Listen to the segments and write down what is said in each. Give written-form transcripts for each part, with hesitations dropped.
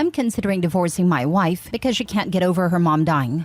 I'm considering divorcing my wife because she can't get over her mom dying.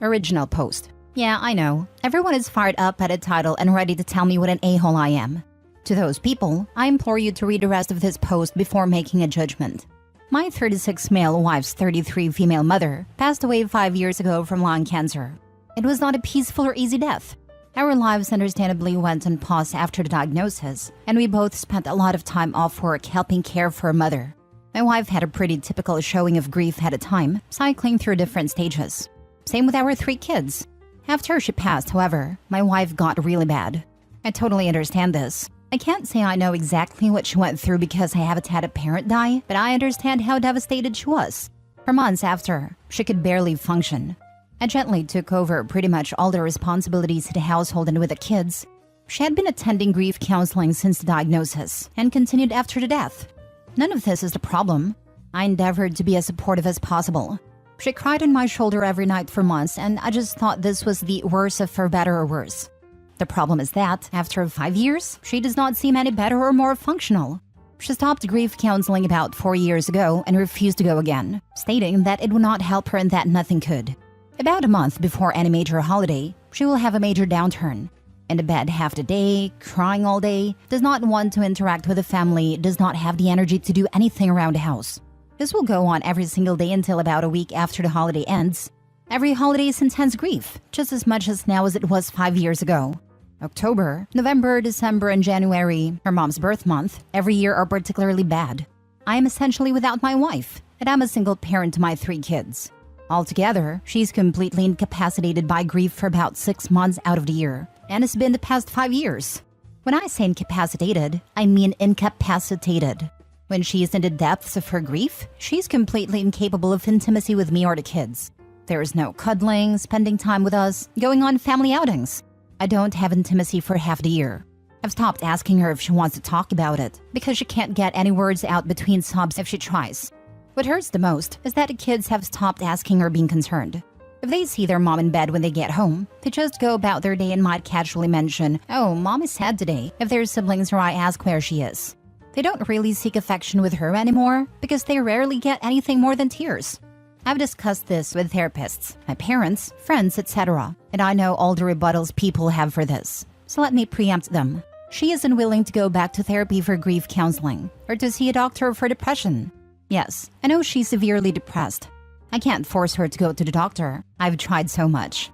Original post. Yeah, I know. Everyone is fired up at a title and ready to tell me what an a-hole I am. To those people, I implore you to read the rest of this post before making a judgment. My 36 male wife's 33 female mother passed away 5 years ago from lung cancer. It was not a peaceful or easy death. Our lives understandably went on pause after the diagnosis, and we both spent a lot of time off work helping care for her mother. My wife had a pretty typical showing of grief at a time, cycling through different stages. Same with our 3 kids. After she passed, however, my wife got really bad. I totally understand this. I can't say I know exactly what she went through because I haven't had a parent die, but I understand how devastated she was. For months after, she could barely function. I gently took over pretty much all the responsibilities of the household and with the kids. She had been attending grief counseling since the diagnosis and continued after the death. None of this is the problem. I endeavored to be as supportive as possible. She cried on my shoulder every night for months, and I just thought this was the worst of for better or worse. The problem is that, after 5 years, she does not seem any better or more functional. She stopped grief counseling about 4 years ago and refused to go again, stating that it would not help her and that nothing could. About a month before any major holiday, she will have a major downturn. In the bed half the day, crying all day, does not want to interact with the family, does not have the energy to do anything around the house. This will go on every single day until about a week after the holiday ends. Every holiday is intense grief, just as much as now as it was 5 years ago. October, November, December, and January, her mom's birth month, every year are particularly bad. I am essentially without my wife, and I'm a single parent to my 3 kids. Altogether, she's completely incapacitated by grief for about 6 months out of the year, and it's been the past 5 years. When I say incapacitated, I mean incapacitated. When she is in the depths of her grief, she's completely incapable of intimacy with me or the kids. There is no cuddling, spending time with us, going on family outings. I don't have intimacy for half the year. I've stopped asking her if she wants to talk about it, because she can't get any words out between sobs if she tries. What hurts the most is that the kids have stopped asking or being concerned. If they see their mom in bed when they get home, they just go about their day and might casually mention, "Oh, mom is sad today," if their siblings or I ask where she is. They don't really seek affection with her anymore because they rarely get anything more than tears. I've discussed this with therapists, my parents, friends, etc., and I know all the rebuttals people have for this. So let me preempt them. She is unwilling to go back to therapy for grief counseling or to see a doctor for depression. Yes, I know she's severely depressed. I can't force her to go to the doctor. I've tried so much.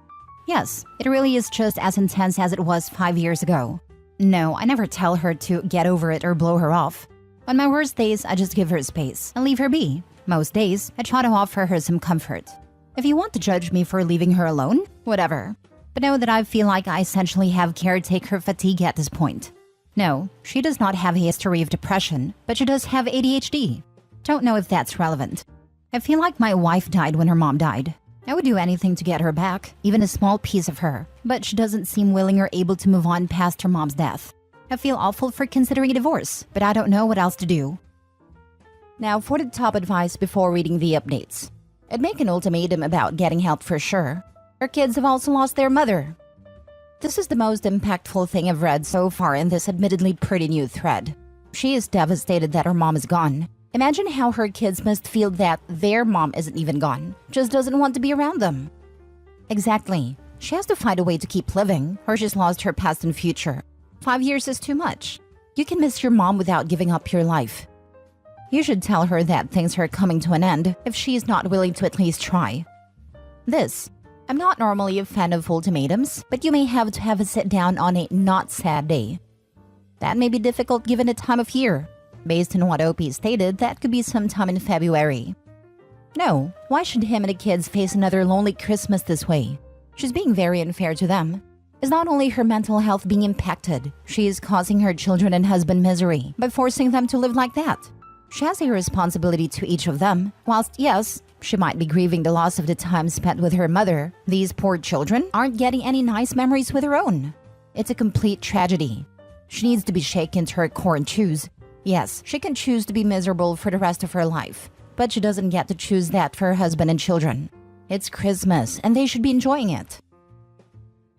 Yes, it really is just as intense as it was 5 years ago. No, I never tell her to get over it or blow her off. On my worst days, I just give her space and leave her be. Most days, I try to offer her some comfort. If you want to judge me for leaving her alone, whatever. But know that I feel like I essentially have caretaker fatigue at this point. No, she does not have a history of depression, but she does have ADHD. Don't know if that's relevant. I feel like my wife died when her mom died. I would do anything to get her back, even a small piece of her, but she doesn't seem willing or able to move on past her mom's death. I feel awful for considering a divorce, but I don't know what else to do. Now for the top advice before reading the updates. I'd make an ultimatum about getting help for sure. Her kids have also lost their mother. This is the most impactful thing I've read so far in this admittedly pretty new thread. She is devastated that her mom is gone. Imagine how her kids must feel that their mom isn't even gone, just doesn't want to be around them. Exactly. She has to find a way to keep living, or she's lost her past and future. 5 years is too much. You can miss your mom without giving up your life. You should tell her that things are coming to an end if she is not willing to at least try. I'm not normally a fan of ultimatums, but you may have to have a sit down on a not sad day. That may be difficult given the time of year. Based on what OP stated, that could be sometime in February. No, why should him and the kids face another lonely Christmas this way? She's being very unfair to them. It's not only her mental health being impacted, she is causing her children and husband misery by forcing them to live like that. She has a responsibility to each of them. Whilst, yes, she might be grieving the loss of the time spent with her mother, these poor children aren't getting any nice memories with her own. It's a complete tragedy. She needs to be shaken to her core and choose. Yes, she can choose to be miserable for the rest of her life, but she doesn't get to choose that for her husband and children. It's Christmas, and they should be enjoying it.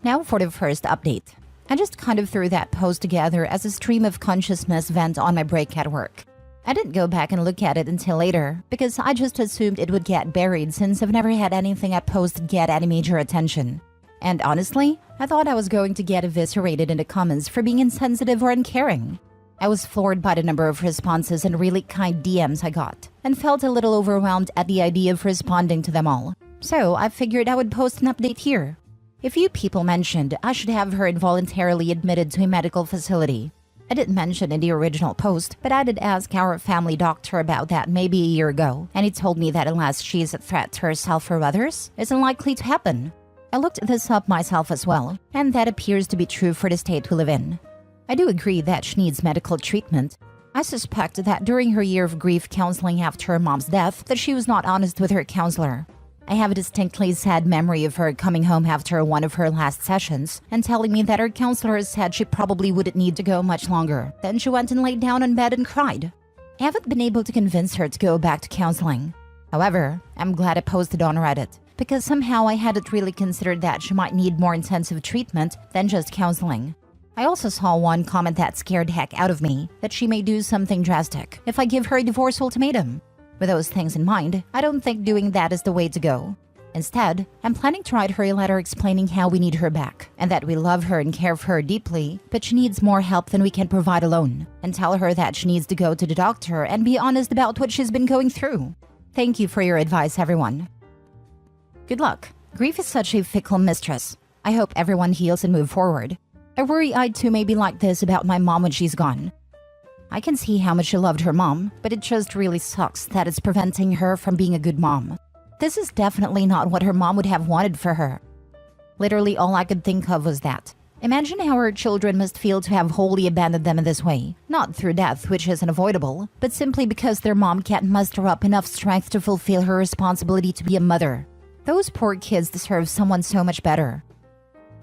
Now for the first update. I just kind of threw that post together as a stream of consciousness vent on my break at work. I didn't go back and look at it until later because I just assumed it would get buried since I've never had anything I posted get any major attention. And honestly, I thought I was going to get eviscerated in the comments for being insensitive or uncaring. I was floored by the number of responses and really kind DMs I got, and felt a little overwhelmed at the idea of responding to them all. So I figured I would post an update here. A few people mentioned I should have her involuntarily admitted to a medical facility. I didn't mention in the original post, but I did ask our family doctor about that maybe a year ago, and he told me that unless she is a threat to herself or others, it's unlikely to happen. I looked this up myself as well, and that appears to be true for the state we live in. I do agree that she needs medical treatment. I suspect that during her year of grief counseling after her mom's death, that she was not honest with her counselor. I have a distinctly sad memory of her coming home after one of her last sessions and telling me that her counselor said she probably wouldn't need to go much longer. Then she went and laid down on bed and cried. I haven't been able to convince her to go back to counseling. However, I'm glad I posted on Reddit, because somehow I hadn't really considered that she might need more intensive treatment than just counseling. I also saw one comment that scared the heck out of me, that she may do something drastic if I give her a divorce ultimatum. With those things in mind, I don't think doing that is the way to go. Instead, I'm planning to write her a letter explaining how we need her back, and that we love her and care for her deeply, but she needs more help than we can provide alone, and tell her that she needs to go to the doctor and be honest about what she's been going through. Thank you for your advice, everyone. Good luck. Grief is such a fickle mistress. I hope everyone heals and move forward. I worry I too may be like this about my mom when she's gone. I can see how much she loved her mom, but it just really sucks that it's preventing her from being a good mom. This is definitely not what her mom would have wanted for her. Literally all I could think of was that. Imagine how her children must feel to have wholly abandoned them in this way. Not through death, which is unavoidable, but simply because their mom can't muster up enough strength to fulfill her responsibility to be a mother. Those poor kids deserve someone so much better.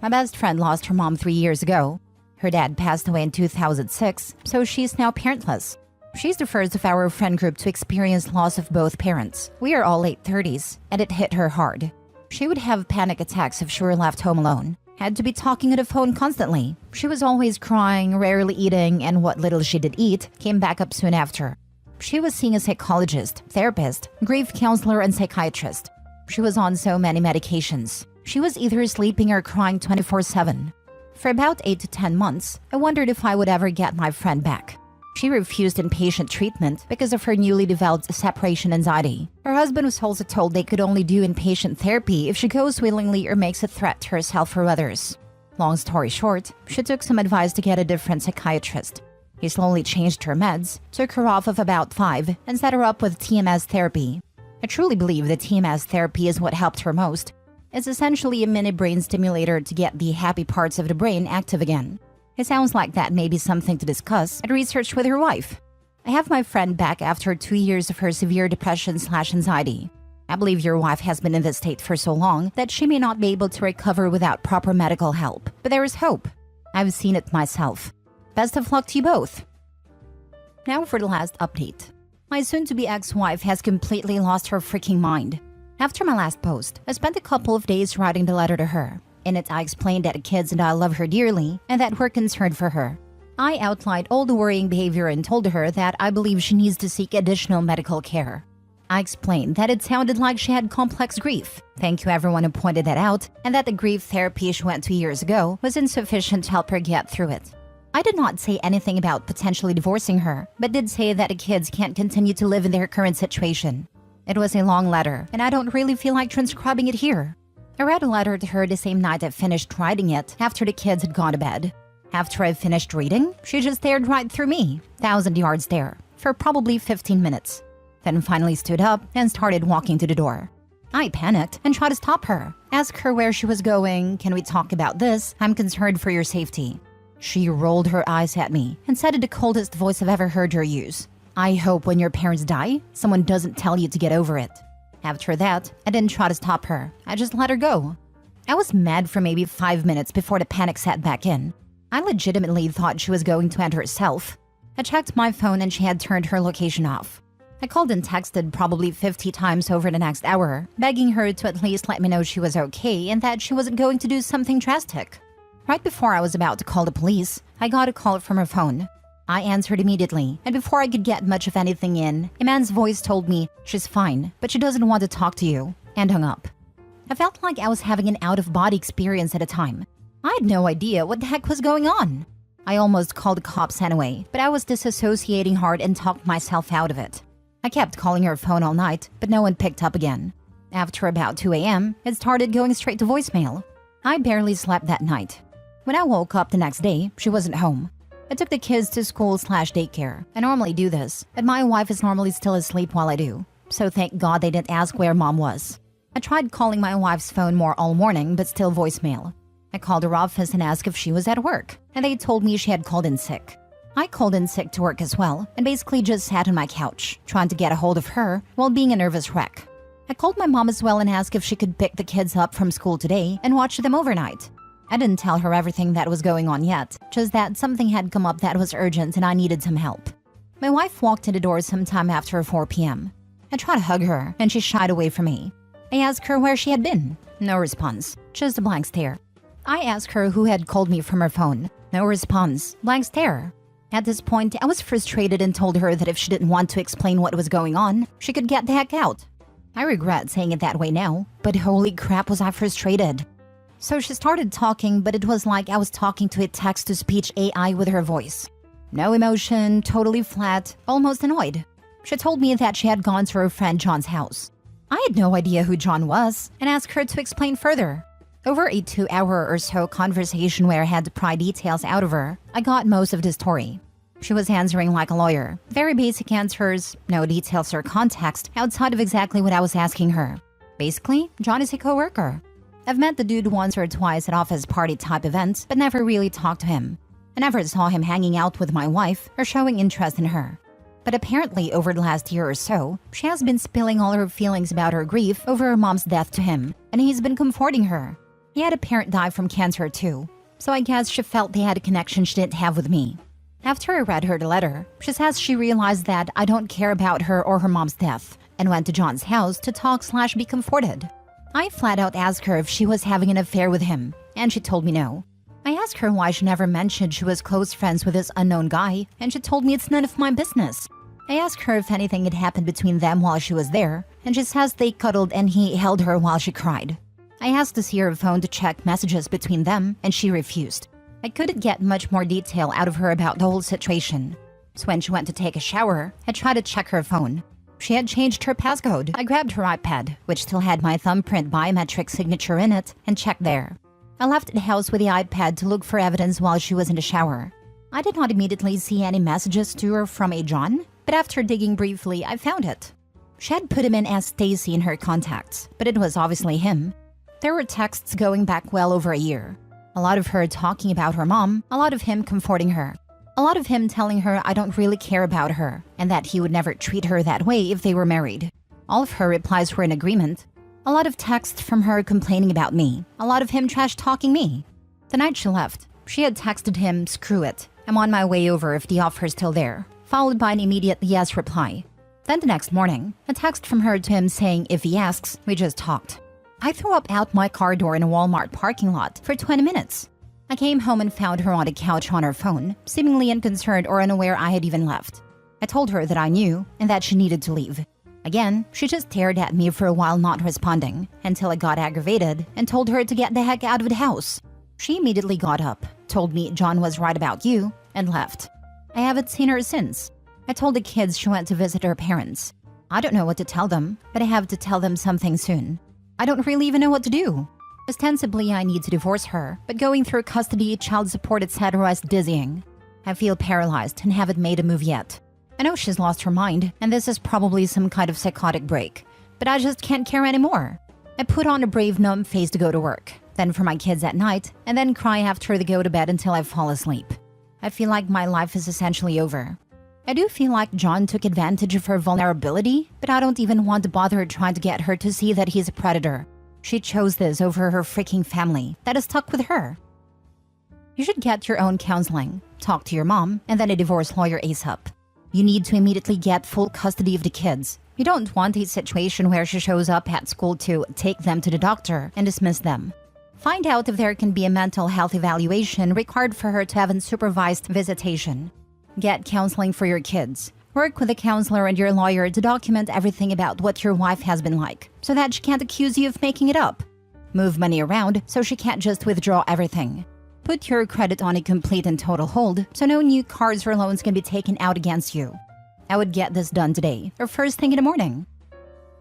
My best friend lost her mom 3 years ago. Her dad passed away in 2006, so she's now parentless. She's the first of our friend group to experience loss of both parents. We are all late 30s, and it hit her hard. She would have panic attacks if she were left home alone. Had to be talking on the phone constantly. She was always crying, rarely eating, and what little she did eat came back up soon after. She was seeing a psychologist, therapist, grief counselor, and psychiatrist. She was on so many medications. She was either sleeping or crying 24/7. For about 8 to 10 months, I wondered if I would ever get my friend back. She refused inpatient treatment because of her newly developed separation anxiety. Her husband was also told they could only do inpatient therapy if she goes willingly or makes a threat to herself or others. Long story short, she took some advice to get a different psychiatrist. He slowly changed her meds, took her off of about 5, and set her up with TMS therapy. I truly believe that TMS therapy is what helped her most. It's essentially a mini brain stimulator to get the happy parts of the brain active again. It sounds like that may be something to discuss and research with her wife. I have my friend back after 2 years of her severe depression/anxiety. I believe your wife has been in this state for so long that she may not be able to recover without proper medical help. But there is hope. I've seen it myself. Best of luck to you both. Now for the last update. My soon-to-be ex-wife has completely lost her freaking mind. After my last post, I spent a couple of days writing the letter to her. In it, I explained that the kids and I love her dearly and that we're concerned for her. I outlined all the worrying behavior and told her that I believe she needs to seek additional medical care. I explained that it sounded like she had complex grief. Thank you everyone who pointed that out, and that the grief therapy she went 2 years ago was insufficient to help her get through it. I did not say anything about potentially divorcing her, but did say that the kids can't continue to live in their current situation. It was a long letter, and I don't really feel like transcribing it here. I read a letter to her the same night I finished writing it, after the kids had gone to bed. After I finished reading, she just stared right through me, 1,000 yards stare, for probably 15 minutes. Then finally stood up and started walking to the door. I panicked and tried to stop her, ask her where she was going. Can we talk about this? I'm concerned for your safety. She rolled her eyes at me and said in the coldest voice I've ever heard her use, I hope when your parents die, someone doesn't tell you to get over it. After that, I didn't try to stop her. I just let her go. I was mad for maybe 5 minutes before the panic set back in. I legitimately thought she was going to end herself. I checked my phone and she had turned her location off. I called and texted probably 50 times over the next hour, begging her to at least let me know she was okay and that she wasn't going to do something drastic. Right before I was about to call the police, I got a call from her phone. I answered immediately, and before I could get much of anything in, a man's voice told me, "She's fine, but she doesn't want to talk to you," and hung up. I felt like I was having an out-of-body experience at a time. I had no idea what the heck was going on. I almost called the cops anyway, but I was disassociating hard and talked myself out of it. I kept calling her phone all night, but no one picked up again. After about 2 a.m., it started going straight to voicemail. I barely slept that night. When I woke up the next day, she wasn't home. I took the kids to school/daycare. I normally do this, but my wife is normally still asleep while I do. So thank God they didn't ask where mom was. I tried calling my wife's phone more all morning, but still voicemail. I called her office and asked if she was at work, and they told me she had called in sick. I called in sick to work as well, and basically just sat on my couch, trying to get a hold of her while being a nervous wreck. I called my mom as well and asked if she could pick the kids up from school today and watch them overnight. I didn't tell her everything that was going on yet, just that something had come up that was urgent and I needed some help. My wife walked in the door sometime after 4 p.m. I tried to hug her, and she shied away from me. I asked her where she had been. No response, just a blank stare. I asked her who had called me from her phone. No response, blank stare. At this point, I was frustrated and told her that if she didn't want to explain what was going on, she could get the heck out. I regret saying it that way now, but holy crap was I frustrated. So she started talking, but it was like I was talking to a text-to-speech AI with her voice. No emotion, totally flat, almost annoyed. She told me that she had gone to her friend John's house. I had no idea who John was and asked her to explain further. Over a 2-hour or so conversation where I had to pry details out of her, I got most of the story. She was answering like a lawyer. Very basic answers, no details or context outside of exactly what I was asking her. Basically, John is a coworker. I've met the dude once or twice at office party type events, but never really talked to him. I never saw him hanging out with my wife or showing interest in her. But apparently over the last year or so, she has been spilling all her feelings about her grief over her mom's death to him, and he's been comforting her. He had a parent die from cancer too, so I guess she felt they had a connection she didn't have with me. After I read her the letter, she says she realized that I don't care about her or her mom's death, and went to John's house to talk/be comforted. I flat out asked her if she was having an affair with him, and she told me no. I asked her why she never mentioned she was close friends with this unknown guy, and she told me it's none of my business. I asked her if anything had happened between them while she was there, and she says they cuddled and he held her while she cried. I asked to see her phone to check messages between them, and she refused. I couldn't get much more detail out of her about the whole situation. So when she went to take a shower, I tried to check her phone. She had changed her passcode. I grabbed her iPad, which still had my thumbprint biometric signature in it, and checked there. I left the house with the iPad to look for evidence while she was in the shower. I did not immediately see any messages to her from a John, but after digging briefly, I found it. She had put him in as Stacy in her contacts, but it was obviously him. There were texts going back well over a year. A lot of her talking about her mom, a lot of him comforting her. A lot of him telling her I don't really care about her, and that he would never treat her that way if they were married. All of her replies were in agreement. A lot of texts from her complaining about me. A lot of him trash-talking me. The night she left, she had texted him, "Screw it. I'm on my way over if the offer's still there," followed by an immediate yes reply. Then the next morning, a text from her to him saying if he asks, we just talked. I threw up out my car door in a Walmart parking lot for 20 minutes. I came home and found her on a couch on her phone, seemingly unconcerned or unaware I had even left. I told her that I knew and that she needed to leave. Again, she just stared at me for a while not responding, until I got aggravated and told her to get the heck out of the house. She immediately got up, told me John was right about you, and left. I haven't seen her since. I told the kids she went to visit her parents. I don't know what to tell them, but I have to tell them something soon. I don't really even know what to do. Ostensibly, I need to divorce her, but going through custody, child support, etc. is dizzying. I feel paralyzed and haven't made a move yet. I know she's lost her mind, and this is probably some kind of psychotic break, but I just can't care anymore. I put on a brave, numb face to go to work, then for my kids at night, and then cry after they go to bed until I fall asleep. I feel like my life is essentially over. I do feel like John took advantage of her vulnerability, but I don't even want to bother trying to get her to see that he's a predator. She chose this over her freaking family that is stuck with her. You should get your own counseling, talk to your mom, and then a divorce lawyer ASAP. You need to immediately get full custody of the kids. You don't want a situation where she shows up at school to take them to the doctor and dismiss them. Find out if there can be a mental health evaluation required for her to have unsupervised visitation. Get counseling for your kids. Work with a counselor and your lawyer to document everything about what your wife has been like, so that she can't accuse you of making it up. Move money around so she can't just withdraw everything. Put your credit on a complete and total hold so no new cards or loans can be taken out against you. I would get this done today or first thing in the morning.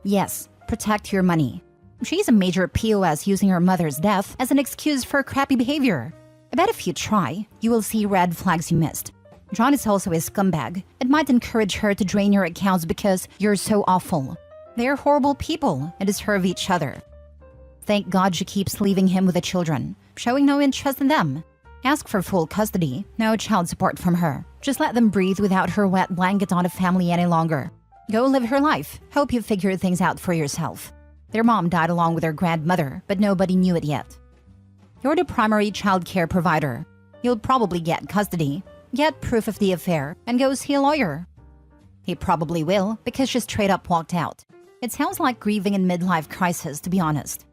Yes, protect your money. She's a major POS using her mother's death as an excuse for crappy behavior. I bet if you try, you will see red flags you missed. John is also a scumbag. It might encourage her to drain your accounts because you're so awful. They're horrible people and deserve each other. Thank God she keeps leaving him with the children, showing no interest in them. Ask for full custody, no child support from her. Just let them breathe without her wet blanket on a family any longer. Go live her life. Hope you figure things out for yourself. Their mom died along with her grandmother, but nobody knew it yet. You're the primary child care provider. You'll probably get custody, get proof of the affair, and go see a lawyer. He probably will, because she straight up walked out. It sounds like grieving in midlife crisis, to be honest.